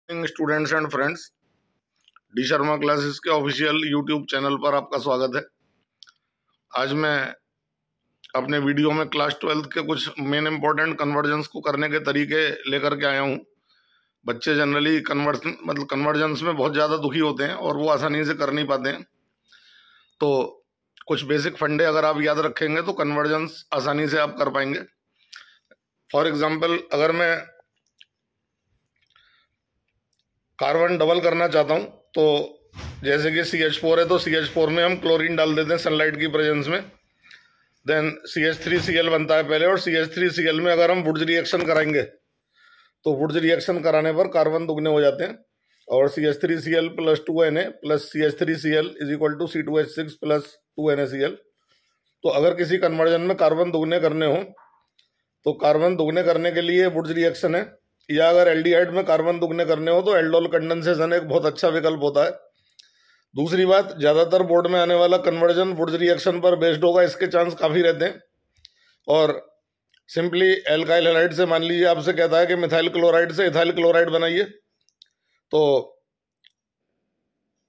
Students and friends, D Sharma classes के official YouTube channel पर आपका स्वागत है। आज मैं अपने वीडियो में क्लास 12 के कुछ मेन इंपॉर्टेंट कन्वर्जन्स को करने के तरीके लेकर के आया हूँ। बच्चे जनरली कन्वर्जन्स में बहुत ज़्यादा दुखी होते हैं और वो आसानी से कर नहीं पाते हैं। तो कुछ बेसिक फंडे अगर आप याद रखेंगे तो कन्वर्जन्स आसानी से आप कर पाएंगे। फॉर एग्जाम्पल, अगर मैं कार्बन डबल करना चाहता हूं तो जैसे कि CH4 है तो CH4 में हम क्लोरीन डाल देते हैं सनलाइट की प्रेजेंस में। देन CH3Cl बनता है पहले, और CH3Cl में अगर हम वुड्स रिएक्शन कराएंगे तो वुड्स रिएक्शन कराने पर कार्बन दुगने हो जाते हैं, और CH3Cl plus 2Na plus CH3Cl is equal to C2H6 plus 2NaCl। तो अगर किसी कन्वर्जन में कार्बन दुगने करने हो तो कार्बन दुगने करने के लिए वुड्स रिएक्शन है, या अगर एल्डिहाइड में कार्बन दुगने करने हो तो एल्डोल कंडेंसेशन एक बहुत अच्छा विकल्प होता है। दूसरी बात, ज्यादातर बोर्ड में आने वाला कन्वर्जन वुड्स रिएक्शन पर बेस्ड होगा, इसके चांस काफी रहते हैं। और सिंपली एल्काइल हैलाइड से, मान लीजिए आपसे कहता है कि मिथाइल क्लोराइड से इथाइल क्लोराइड बनाइए, तो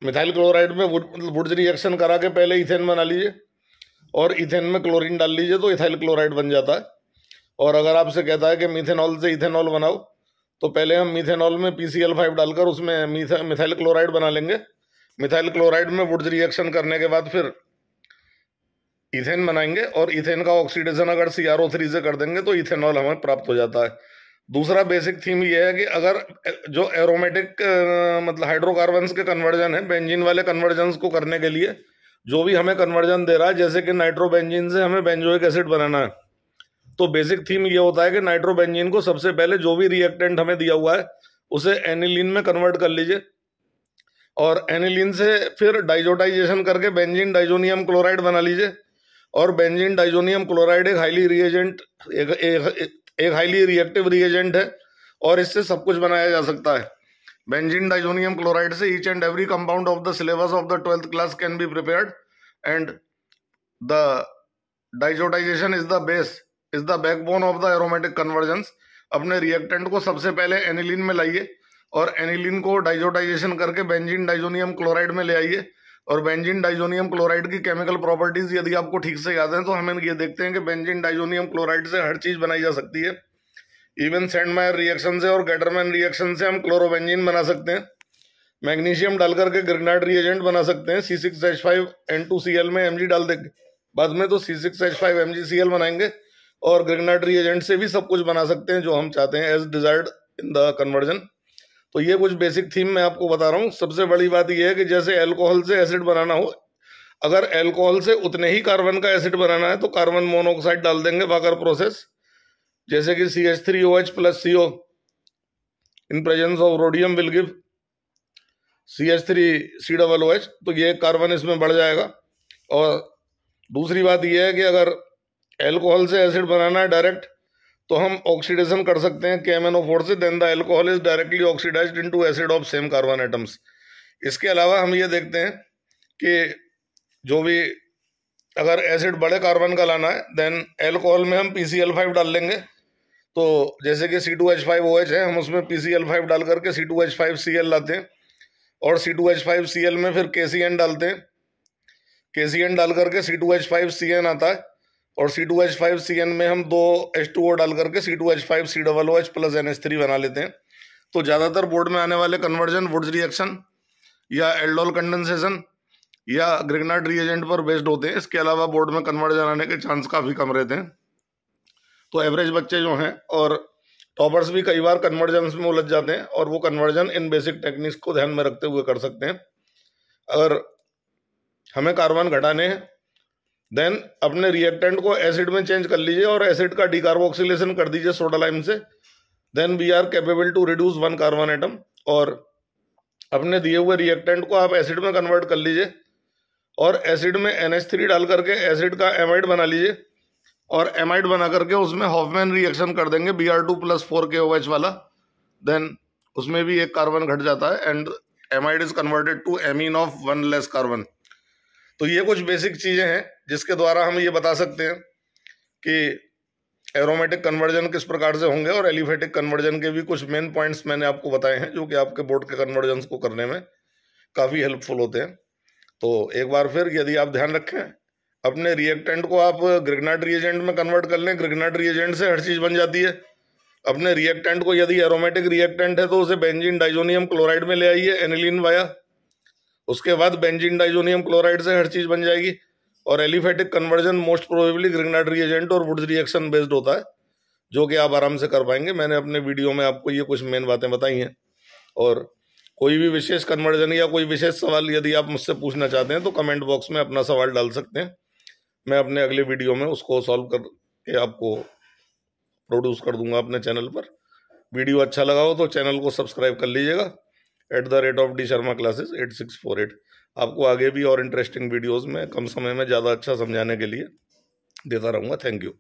मिथाइल क्लोराइड में वुड्स रिएक्शन करा के पहले इथेन बना लीजिए और इथेन में क्लोरीन डाल लीजिए तो इथाइल क्लोराइड बन जाता है। और अगर आपसे कहता है कि मिथेनॉल से इथेनॉल बनाओ तो पहले हम मिथेनॉल में PCl5 डालकर उसमें मिथाइल क्लोराइड बना लेंगे। मिथाइल क्लोराइड में वुड्स रिएक्शन करने के बाद फिर इथेन बनाएंगे, और इथेन का ऑक्सीडेशन अगर CrO3 से कर देंगे तो इथेनॉल हमें प्राप्त हो जाता है। दूसरा बेसिक थीम ये है कि अगर जो एरोमेटिक मतलब हाइड्रोकार्बन्स के कन्वर्जन है, बेंजीन वाले कन्वर्जन को करने के लिए जो भी हमें कन्वर्जन दे रहा है, जैसे कि नाइट्रोबेंजीन से हमें बेंजोइक एसिड बनाना है, तो बेसिक थीम ये होता है कि नाइट्रोबेंजीन को सबसे पहले जो भी रिएक्टेंट हमें दिया हुआ है उसे एनिलीन में कन्वर्ट कर लीजिए, और एनिलीन से फिर डाइजोटाइजेशन करके बेंजीन डाइजोनियम क्लोराइड बना लीजिए। और बेंजीन डाइजोनियम क्लोराइड एक हाईली रिएक्टिव रिएजेंट है, और इससे सब कुछ बनाया जा सकता है। बेंजीन डाइजोनियम क्लोराइड से each and every compound of the syllabus of the 12th class can be prepared, and the diazotization is the backbone of the aromatic convergence. अपने रिएक्टेंट को सबसे पहले एनिलीन में लाइए और एनिलीन को डाइजोटाइजेशन करके बेंजीन डाइजोनियम क्लोराइड में ले आइए। और बेंजीन डाइजोनियम क्लोराइड की केमिकल प्रॉपर्टीज यदि आपको ठीक से याद है तो हमें ये देखते हैं कि बेंजीन डाइजोनियम क्लोराइड से हर चीज बनाई जा सकती है। इवन सेंडमायर रिएक्शन से और गेटरमैन रिएक्शन से हम क्लोरोबेंजीन बना सकते हैं। मैग्नीशियम डाल करके ग्रिग्नार्ड रिएजेंट बना सकते हैं। C6H5N2Cl में Mg डाल देंगे, बाद में तो C6H5MgCl बनाएंगे, और ग्रिग्नार्ड रिएजेंट से भी सब कुछ बना सकते हैं जो हम चाहते हैं as desired in the conversion. तो ये कुछ बेसिक थीम मैं आपको बता रहा हूँ। सबसे बड़ी बात यह है कि जैसे अल्कोहल से एसिड बनाना हो, अगर अल्कोहल से उतने ही कार्बन का एसिड बनाना है तो कार्बन मोनोऑक्साइड डाल देंगे वाकर प्रोसेस, जैसे कि CH3OH plus CO in presence of rhodium will give CH3COOH, तो ये कार्बन इसमें बढ़ जाएगा। और दूसरी बात यह है कि अगर अल्कोहल से एसिड बनाना है डायरेक्ट तो हम ऑक्सीडेशन कर सकते हैं KMnO4 से, then the alcohol is directly oxidised into acid of same carbon atoms. इसके अलावा हम ये देखते हैं कि जो भी अगर एसिड बड़े कार्बन का लाना है देन अल्कोहल में हम PCl5 डाल लेंगे। तो जैसे कि C2H5OH है, हम उसमें PCl5 डाल करके C2H5Cl लाते हैं, और C2H5Cl में फिर KCN डालते हैं। KCN डाल करके C2H5CN आता है, और C2H5CN में हम 2 H2O डाल करके C2H5COOH प्लस NH3 बना लेते हैं। तो ज़्यादातर बोर्ड में आने वाले कन्वर्जन वुड्स रिएक्शन या एल्डोल कंडेंसेशन या ग्रिग्नार्ड रिएजेंट पर बेस्ड होते हैं। इसके अलावा बोर्ड में कन्वर्जन आने के चांस काफ़ी कम रहते हैं। तो एवरेज बच्चे जो हैं और टॉपर्स भी कई बार कन्वर्जन में उलझ जाते हैं, और वो कन्वर्जन इन बेसिक टेक्निक्स को ध्यान में रखते हुए कर सकते हैं। अगर हमें कार्बन घटाने हैं देन अपने रिएक्टेंट को एसिड में चेंज कर लीजिए और एसिड का डिकार्बोक्सिलेशन कर दीजिए सोडा लाइम से, then we are capable to reduce 1 carbon atom. और अपने दिए हुए रिएक्टेंट को आप एसिड में कन्वर्ट कर लीजिए, और एसिड में NH3 डाल करके एसिड का एमाइड बना लीजिए, और एमाइड बना करके उसमें हॉफमैन रिएक्शन कर देंगे Br2 + 4KOH वाला, देन उसमें भी एक कार्बन घट जाता है, and amide is converted to amine of 1 less carbon. तो ये कुछ बेसिक चीजें हैं जिसके द्वारा हम ये बता सकते हैं कि एरोमेटिक कन्वर्जन किस प्रकार से होंगे और एलिफेटिक कन्वर्जन के भी कुछ मेन पॉइंट्स मैंने आपको बताए हैं, जो कि आपके बोर्ड के कन्वर्जन्स को करने में काफ़ी हेल्पफुल होते हैं। तो एक बार फिर यदि आप ध्यान रखें, अपने रिएक्टेंट को आप ग्रिग्नार्ड रिएजेंट में कन्वर्ट कर लें, ग्रिग्नार्ड रिएजेंट से हर चीज़ बन जाती है। अपने रिएक्टेंट को यदि एरोमेटिक रिएक्टेंट है तो उसे बेंजीन डाइजोनियम क्लोराइड में ले आइए एनिलीन वाया, उसके बाद बेंजीन डाइजोनियम क्लोराइड से हर चीज़ बन जाएगी। और aliphatic conversion most probably Grignard reagent और वुड्स रिएक्शन बेस्ड होता है, जो कि आप आराम से कर पाएंगे। मैंने अपने वीडियो में आपको ये कुछ मेन बातें बताई हैं। और कोई भी विशेष कन्वर्जन या कोई विशेष सवाल यदि आप मुझसे पूछना चाहते हैं तो कमेंट बॉक्स में अपना सवाल डाल सकते हैं, मैं अपने अगले वीडियो में उसको सॉल्व करके आपको प्रोड्यूस कर दूंगा अपने चैनल पर। वीडियो अच्छा लगा हो तो चैनल को सब्सक्राइब कर लीजिएगा @D Sharma Classes 8648। आपको आगे भी और इंटरेस्टिंग वीडियोस में कम समय में ज़्यादा अच्छा समझाने के लिए देता रहूँगा। Thank you.